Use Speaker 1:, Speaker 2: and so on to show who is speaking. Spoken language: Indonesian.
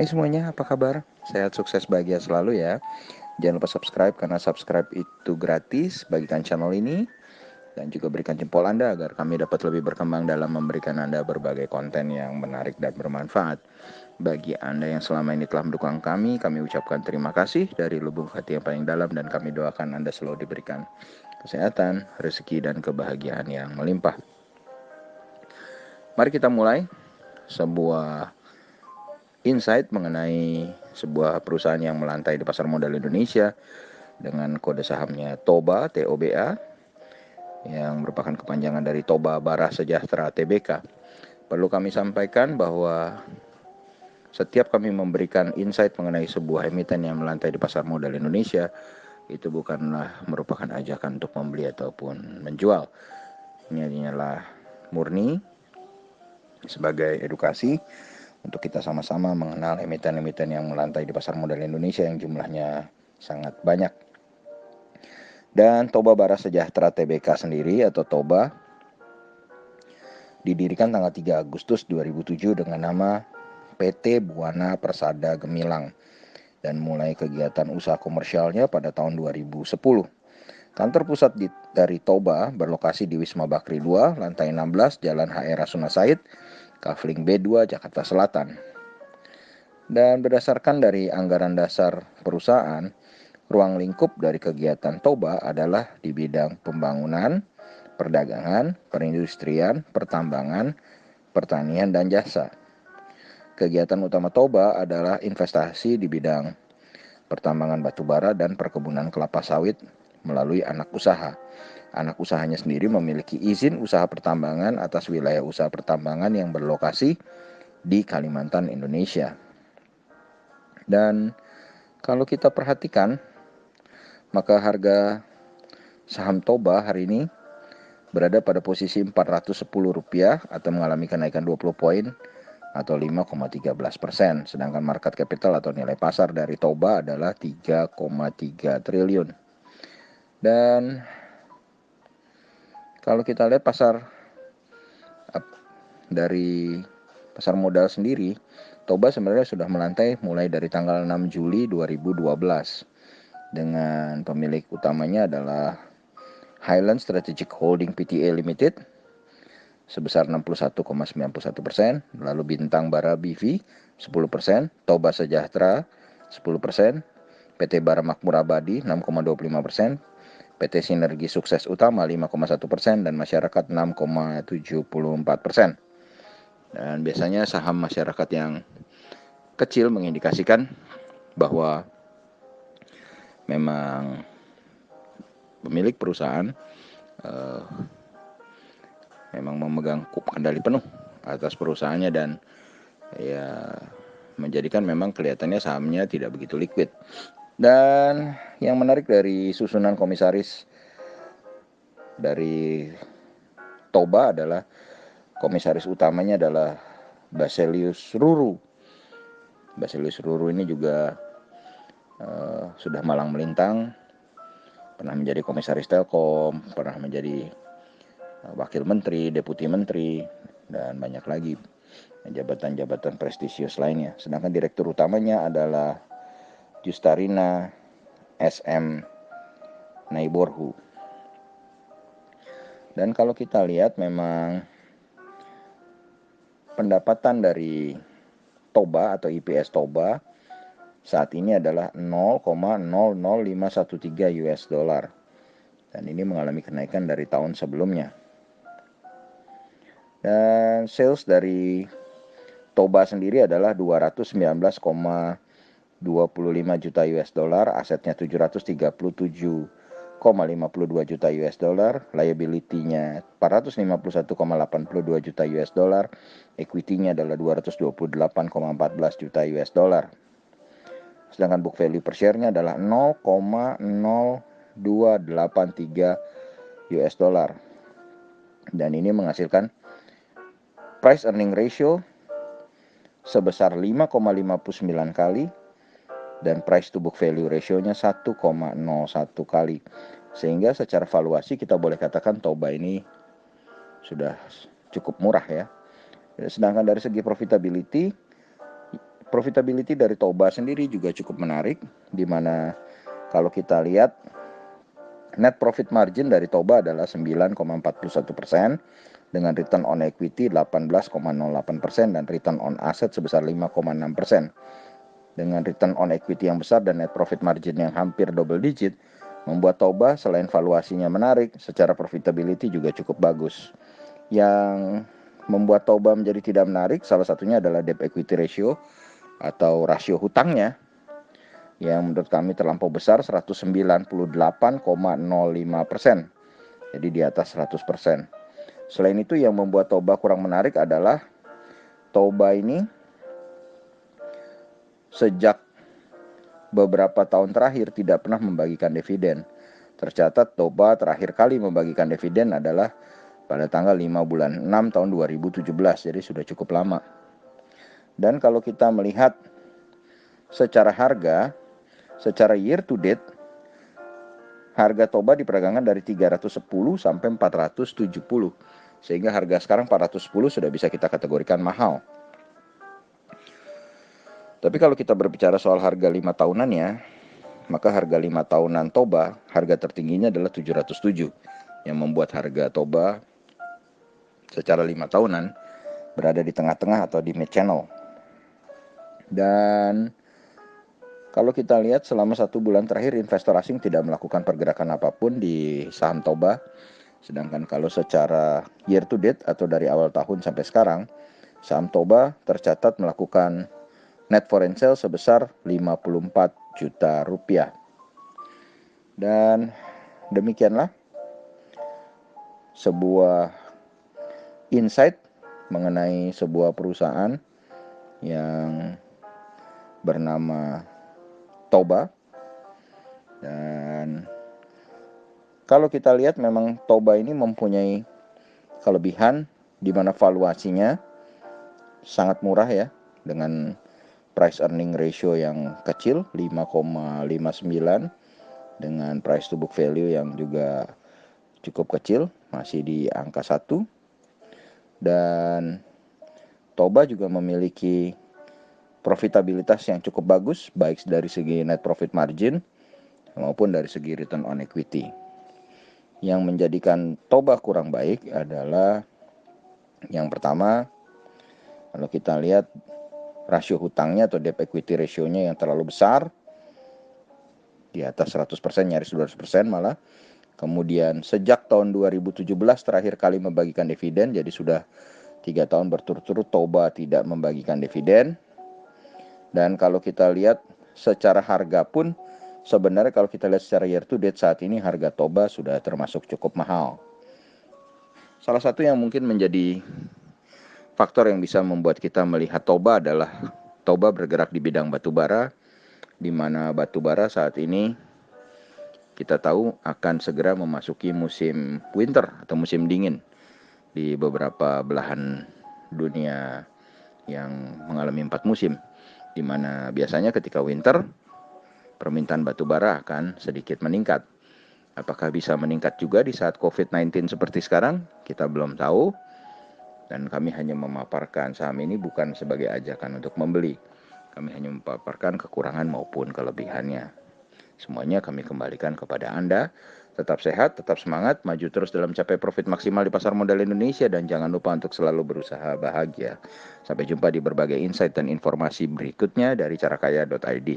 Speaker 1: Hai semuanya, apa kabar? Sehat, sukses, bahagia selalu ya. Jangan lupa subscribe karena subscribe itu gratis. Bagikan channel ini dan juga berikan jempol Anda agar kami dapat lebih berkembang dalam memberikan Anda berbagai konten yang menarik dan bermanfaat. Bagi Anda yang selama ini telah mendukung kami ucapkan terima kasih dari lubuk hati yang paling dalam dan kami doakan Anda selalu diberikan kesehatan, rezeki, dan kebahagiaan yang melimpah. Mari kita mulai sebuah insight mengenai sebuah perusahaan yang melantai di pasar modal Indonesia dengan kode sahamnya TOBA, TOBA, yang merupakan kepanjangan dari Toba Bara Sejahtera Tbk. Perlu kami sampaikan bahwa setiap kami memberikan insight mengenai sebuah emiten yang melantai di pasar modal Indonesia, itu bukanlah merupakan ajakan untuk membeli ataupun menjual. Ini hanyalah murni sebagai edukasi untuk kita sama-sama mengenal emiten-emiten yang melantai di pasar modal Indonesia yang jumlahnya sangat banyak. Dan Toba Bara Sejahtera Tbk sendiri atau Toba didirikan tanggal 3 Agustus 2007 dengan nama PT Buana Persada Gemilang dan mulai kegiatan usaha komersialnya pada tahun 2010. Kantor pusat dari Toba berlokasi di Wisma Bakri 2, lantai 16, Jalan HR Rasuna Said, Kafling B2, Jakarta Selatan. Dan berdasarkan dari anggaran dasar perusahaan, ruang lingkup dari kegiatan Toba adalah di bidang pembangunan, perdagangan, perindustrian, pertambangan, pertanian, dan jasa. Kegiatan utama Toba adalah investasi di bidang pertambangan batubara dan perkebunan kelapa sawit melalui anak usaha. Anak usahanya sendiri memiliki izin usaha pertambangan atas wilayah usaha pertambangan yang berlokasi di Kalimantan, Indonesia. Dan kalau kita perhatikan, maka harga saham Toba hari ini berada pada posisi Rp410 atau mengalami kenaikan 20 poin atau 5,13%. Sedangkan market capital atau nilai pasar dari Toba adalah 3,3 triliun. Dan kalau kita lihat dari pasar modal sendiri, Toba sebenarnya sudah melantai mulai dari tanggal 6 Juli 2012 dengan pemilik utamanya adalah Highland Strategic Holding Pte Limited sebesar 61,91%, lalu Bintang Bara BV 10%, Toba Sejahtera 10%, PT Bara Makmur Abadi 6,25%, PT Sinergi Sukses Utama 5,1% dan masyarakat 6,74%. Dan biasanya saham masyarakat yang kecil mengindikasikan bahwa memang pemilik perusahaan memang memegang kendali penuh atas perusahaannya dan ya menjadikan memang kelihatannya sahamnya tidak begitu liquid. Dan yang menarik dari susunan komisaris dari Toba adalah komisaris utamanya adalah Baselius Ruru. Baselius Ruru ini juga sudah malang melintang, pernah menjadi komisaris Telkom, pernah menjadi wakil menteri, deputi menteri, dan banyak lagi jabatan-jabatan prestisius lainnya. Sedangkan direktur utamanya adalah Justarina SM Naiborhu. Dan kalau kita lihat memang pendapatan dari Toba atau IPS Toba saat ini adalah 0,00513 US dollar. Dan ini mengalami kenaikan dari tahun sebelumnya. Dan sales dari Toba sendiri adalah 219,25 juta US dollar, asetnya 737,52 juta US dollar, liability-nya 451,82 juta US dollar, equity-nya adalah 228,14 juta US dollar. Sedangkan book value per share-nya adalah 0,0283 US dollar. Dan ini menghasilkan price earning ratio sebesar 5,59 kali dan price to book value ratio-nya 1,01 kali. Sehingga secara valuasi kita boleh katakan Toba ini sudah cukup murah ya. Sedangkan dari segi profitability Profitability dari Toba sendiri juga cukup menarik, di mana kalau kita lihat net profit margin dari Toba adalah 9,41% dengan return on equity 18,08% dan return on asset sebesar 5,6%. Dengan return on equity yang besar dan net profit margin yang hampir double digit, membuat Toba selain valuasinya menarik, secara profitability juga cukup bagus. Yang membuat Toba menjadi tidak menarik, salah satunya adalah debt equity ratio atau rasio hutangnya yang menurut kami terlampau besar, 198,05%. Jadi di atas 100%. Selain itu yang membuat Toba kurang menarik adalah Toba ini sejak beberapa tahun terakhir tidak pernah membagikan dividen. Tercatat Toba terakhir kali membagikan dividen adalah pada tanggal 5 bulan 6 tahun 2017, jadi sudah cukup lama. Dan kalau kita melihat secara harga, secara year to date, harga Toba diperdagangkan dari 310 sampai 470. Sehingga harga sekarang 410 sudah bisa kita kategorikan mahal. Tapi kalau kita berbicara soal harga 5 tahunannya, maka harga 5 tahunan Toba, harga tertingginya adalah 707, yang membuat harga Toba secara 5 tahunan berada di tengah-tengah atau di mid channel. Dan kalau kita lihat selama 1 bulan terakhir investor asing tidak melakukan pergerakan apapun di saham Toba. Sedangkan kalau secara year to date atau dari awal tahun sampai sekarang, saham Toba tercatat melakukan net foreign sale sebesar 54 juta rupiah. Dan demikianlah sebuah insight mengenai sebuah perusahaan yang bernama Toba. Dan kalau kita lihat memang Toba ini mempunyai kelebihan di mana valuasinya sangat murah ya, dengan price earning ratio yang kecil 5,59 dengan price to book value yang juga cukup kecil, masih di angka 1. Dan Toba juga memiliki profitabilitas yang cukup bagus, baik dari segi net profit margin maupun dari segi return on equity. Yang menjadikan Toba kurang baik adalah yang pertama, kalau kita lihat rasio hutangnya atau debt equity ratio-nya yang terlalu besar, di atas 100%, nyaris 200% malah. Kemudian sejak tahun 2017 terakhir kali membagikan dividen, jadi sudah 3 tahun berturut-turut Toba tidak membagikan dividen. Dan kalau kita lihat secara harga pun, sebenarnya kalau kita lihat secara year to date saat ini harga Toba sudah termasuk cukup mahal. Salah satu yang mungkin menjadi faktor yang bisa membuat kita melihat Toba adalah Toba bergerak di bidang batubara, di mana batubara saat ini kita tahu akan segera memasuki musim winter atau musim dingin di beberapa belahan dunia yang mengalami 4 musim, di mana biasanya ketika winter permintaan batubara akan sedikit meningkat. Apakah bisa meningkat juga di saat COVID-19 seperti sekarang? Kita belum tahu. Dan kami hanya memaparkan saham ini bukan sebagai ajakan untuk membeli. Kami hanya memaparkan kekurangan maupun kelebihannya. Semuanya kami kembalikan kepada Anda. Tetap sehat, tetap semangat, maju terus dalam capai profit maksimal di pasar modal Indonesia, dan jangan lupa untuk selalu berusaha bahagia. Sampai jumpa di berbagai insight dan informasi berikutnya dari carakaya.id.